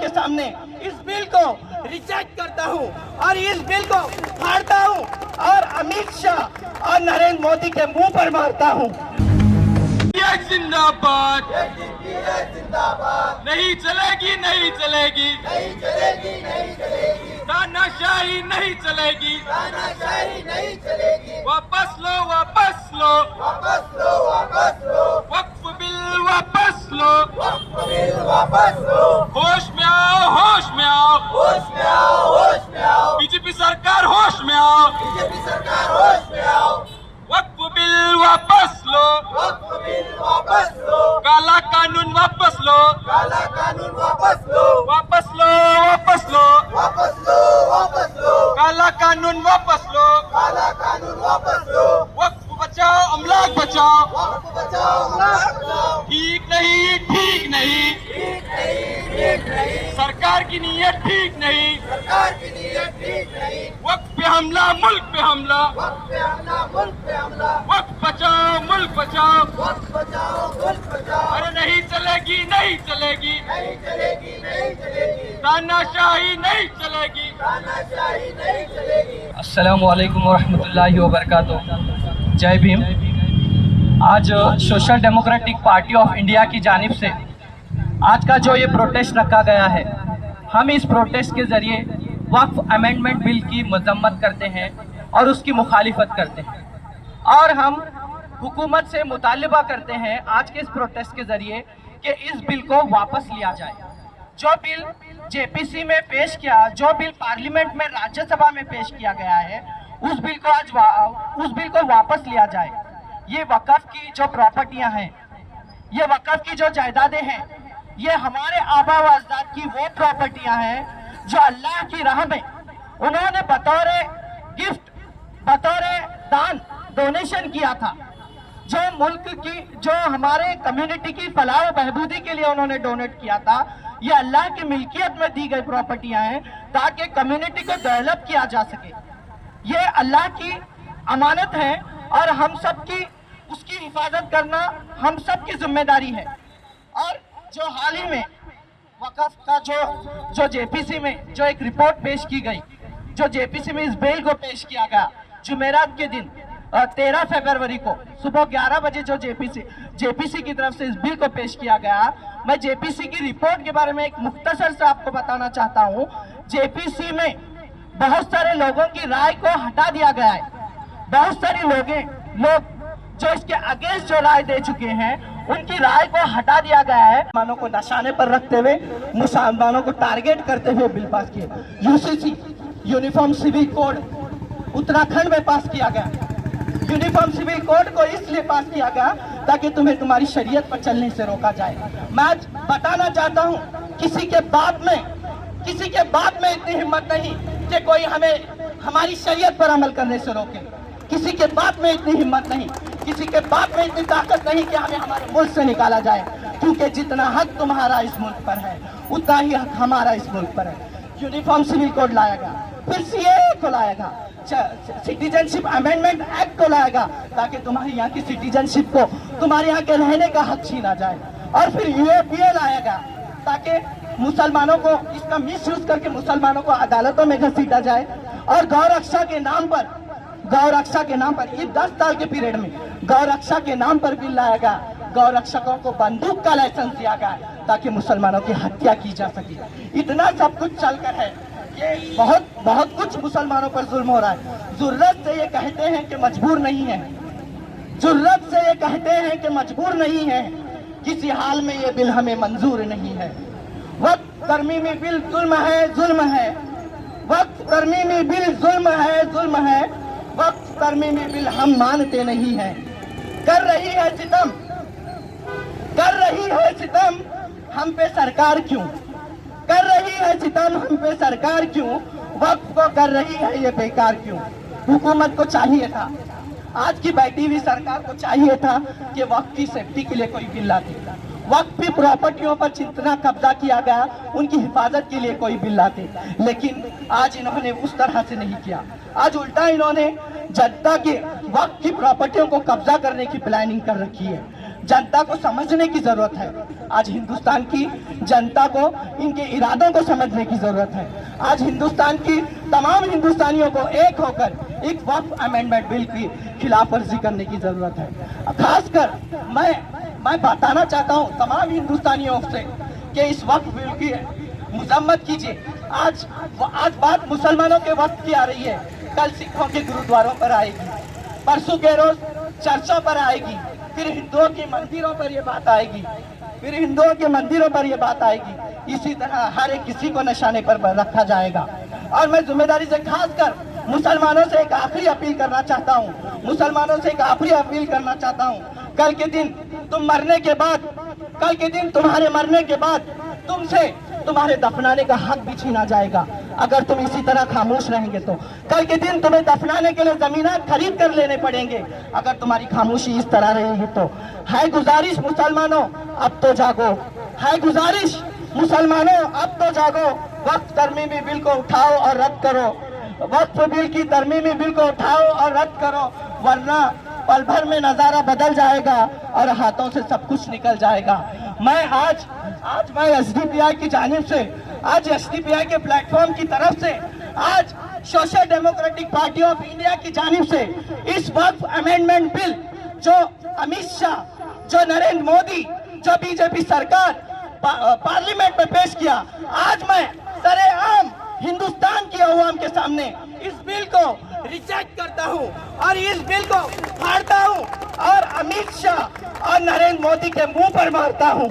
के सामने इस बिल को रिजेक्ट करता हूं और इस बिल को फाड़ता हूं और अमित शाह और नरेंद्र मोदी के मुंह पर मारता हूं। जिंदाबाद, नहीं चलेगी, नहीं चलेगी, तानाशाही नहीं चलेगी, वापस लो, वापस लो, वक्फ बिल वापस लो, होश में आओ, होश में आओ, बीजेपी सरकार होश में आओ, वक्फ बिल वापस लो, काला कानून वापस लो, वापस लो, काला कानून वापस लो, वक्फ बचाओ, अमलाक बचाओ, ठीक नहीं, ठीक नहीं, सरकार की नीयत ठीक नहीं, वक्फ पे हमला, मुल्क पे हमला, वक्फ बचाओ, मुल्क बचाओ, अरे नहीं चलेगी, नहीं चलेगी, तानाशाही नहीं चलेगी। अस्सलामु अलैकुम वरहमतुल्लाहि वबरकातुहू। जय भीम। आज social democratic party of India की जानिब से आज का जो ये प्रोटेस्ट रखा गया है, हम इस प्रोटेस्ट के ज़रिए वक्फ अमेंडमेंट बिल की मजम्मत करते हैं और उसकी मुखालिफत करते हैं और हम हुकूमत से मुतालिबा करते हैं आज के इस प्रोटेस्ट के ज़रिए कि इस बिल को वापस लिया जाए। जो बिल जेपीसी में पेश किया, जो बिल पार्लियामेंट में राज्यसभा में पेश किया गया है, उस बिल को वापस लिया जाए। ये वक़्फ़ की जो प्रॉपर्टियां हैं, ये वक़्फ़ की जो जायदादें हैं, ये हमारे आबा व अजदाद की वो प्रॉपर्टियां हैं जो अल्लाह की राह में उन्होंने बतौर गिफ्ट, बतौर दान, डोनेशन किया था। जो मुल्क की, जो हमारे कम्युनिटी की फलाह व बहबूदी के लिए उन्होंने डोनेट किया था, ये अल्लाह की मिल्कियत में दी गई प्रॉपर्टियां हैं ताकि कम्युनिटी को डेवलप किया जा सके। ये अल्लाह की अमानत है और हम सब की उसकी हिफाजत करना हम सब की जिम्मेदारी है। और जो हाल ही में वक़्फ़ का जो जेपीसी में जो एक रिपोर्ट पेश की गई, जो जेपीसी में इस बिल को पेश किया गया जुमेरात के दिन 13 फरवरी को सुबह 11 बजे जो जेपीसी की तरफ से इस बिल को पेश किया गया, मैं जेपीसी की रिपोर्ट के बारे में एक मुख्तसर से आपको बताना चाहता हूं। जेपीसी में बहुत सारे लोगों की राय को हटा दिया गया है। बहुत सारे लोग जो इसके अगेंस्ट जो राय दे चुके हैं, उनकी राय को हटा दिया गया है। मुसलमानों को निशाने पर रखते हुए, मुसलमानों को टारगेट करते हुए बिल पास किया। UCC uniform civil code Uttarakhand में पास किया गया। यूनिफॉर्म सिविल कोड को इसलिए पास किया गया ताकि तुम्हें तुम्हारी शरीयत पर चलने से रोका जाए। मैं आज बताना चाहता हूं, किसी के बाप में इतनी हिम्मत नहीं कि कोई हमें हमारी शरीयत पर अमल करने से रोके। किसी के बाप में इतनी हिम्मत नहीं, किसी के बाप में इतनी ताकत नहीं कि हमें हमारे मुल्क से निकाला जाए, क्योंकि जितना हक तुम्हारा इस मुल्क पर है उतना ही हक हमारा इस मुल्क पर है। यूनिफॉर्म सिविल कोड लाएगा, फिर सीएए को लाएगा, सिटीजनशिप अमेंडमेंट एक्ट को लाएगा ताकि तुम्हारी यहाँ की सिटीजनशिप को, तुम्हारे यहाँ के रहने का हक छीना जाए, और फिर यूएपीए लाएगा ताकि मुसलमानों को इसका मिसयूज करके मुसलमानों को अदालतों में घसीटा जाए। और गौरक्षा के नाम पर ये 10 साल के पीरियड में गौरक्षा के नाम पर बिल लाया गया। गौरक्षकों को बंदूक का लाइसेंस दिया गया ताकि मुसलमानों की हत्या की जा सके। इतना सब कुछ चलकर है, ये बहुत कुछ मुसलमानों पर जुल्म हो रहा है। जुर्रत से ये कहते हैं कि मजबूर नहीं है, जुर्रत से ये कहते हैं कि मजबूर नहीं है, किसी हाल में ये बिल हमें मंजूर नहीं है। वक्त तरमीमी बिल जुल्म है, जुल्म है। वक्त तरमीमी बिल जुल्म है, जुल्म है। वक्त तरमीमी बिल हम मानते नहीं हैं। कर रही है सितम हम पे सरकार क्यों? कर रही है सितम हम पे सरकार क्यों? वक्त को कर रही है ये बेकार क्यों? हुकूमत को चाहिए था, आज की बैठी हुई सरकार को चाहिए था कि वक्त की सेफ्टी के लिए कोई बिल लाती। वक्त की प्रॉपर्टियों पर जितना कब्जा किया गया उनकी हिफाजत के लिए कोई बिल लाते, लेकिन आज इन्होंने उस तरह से नहीं किया। आज उल्टा इन्होंने जनता के वक्त की प्रॉपर्टियों को कब्जा करने की प्लानिंग कर रखी है। जनता को समझने की जरूरत है। आज हिंदुस्तान की जनता को इनके इरादों को समझने की जरूरत है। आज हिंदुस्तान की तमाम हिंदुस्तानियों को एक होकर एक वक्फ अमेंडमेंट बिल की खिलाफ वर्जी करने की जरूरत है। खासकर मैं बताना चाहता हूँ तमाम हिंदुस्तानियों से कि इस वक्फ बिल की मजम्मत कीजिए। आज बात मुसलमानों के वक्त की आ रही है, कल सिखों के गुरुद्वारों पर आएगी, परसों के रोज चर्चों पर आएगी, फिर हिंदुओं के मंदिरों पर ये बात आएगी, फिर हिंदुओं के मंदिरों पर ये बात आएगी। इसी तरह हर एक किसी को निशाने पर रखा जाएगा। और मैं जिम्मेदारी से खासकर मुसलमानों से एक आखिरी अपील करना चाहता हूँ, मुसलमानों से एक आखिरी अपील करना चाहता हूँ। कल के दिन तुम मरने के बाद, कल के दिन तुम्हारे मरने के बाद तुमसे तुम्हारे दफनाने का हक भी छीना जाएगा अगर तुम इसी तरह खामोश रहेंगे तो। कल के दिन तुम्हें दफनाने के लिए जमीनात खरीद कर लेने पड़ेंगे अगर तुम्हारी खामोशी इस तरह रहेगी तो। है गुजारिश मुसलमानों अब तो जागो, है गुजारिश मुसलमानों अब तो जागो। वक्फ तरमीमी बिल को उठाओ और रद्द करो, वक्फ बिल की तरमीमी बिल को उठाओ और रद्द करो, वरना पल भर में नजारा बदल जाएगा और हाथों से सब कुछ निकल जाएगा। मैं आज मैं एसडीपीआई की जानिब से, आज एसडीपीआई के प्लेटफॉर्म की तरफ से, आज social democratic party of India की जानिब से इस वक्फ अमेंडमेंट बिल जो अमित शाह, जो नरेंद्र मोदी, जो बीजेपी सरकार पार्लियामेंट में पेश किया, आज मैं सरेआम हिंदुस्तान की अवाम के सामने इस बिल को रिजेक्ट करता हूं और इस बिल को फाड़ता हूं और अमित शाह और नरेंद्र मोदी के मुंह पर मारता हूं।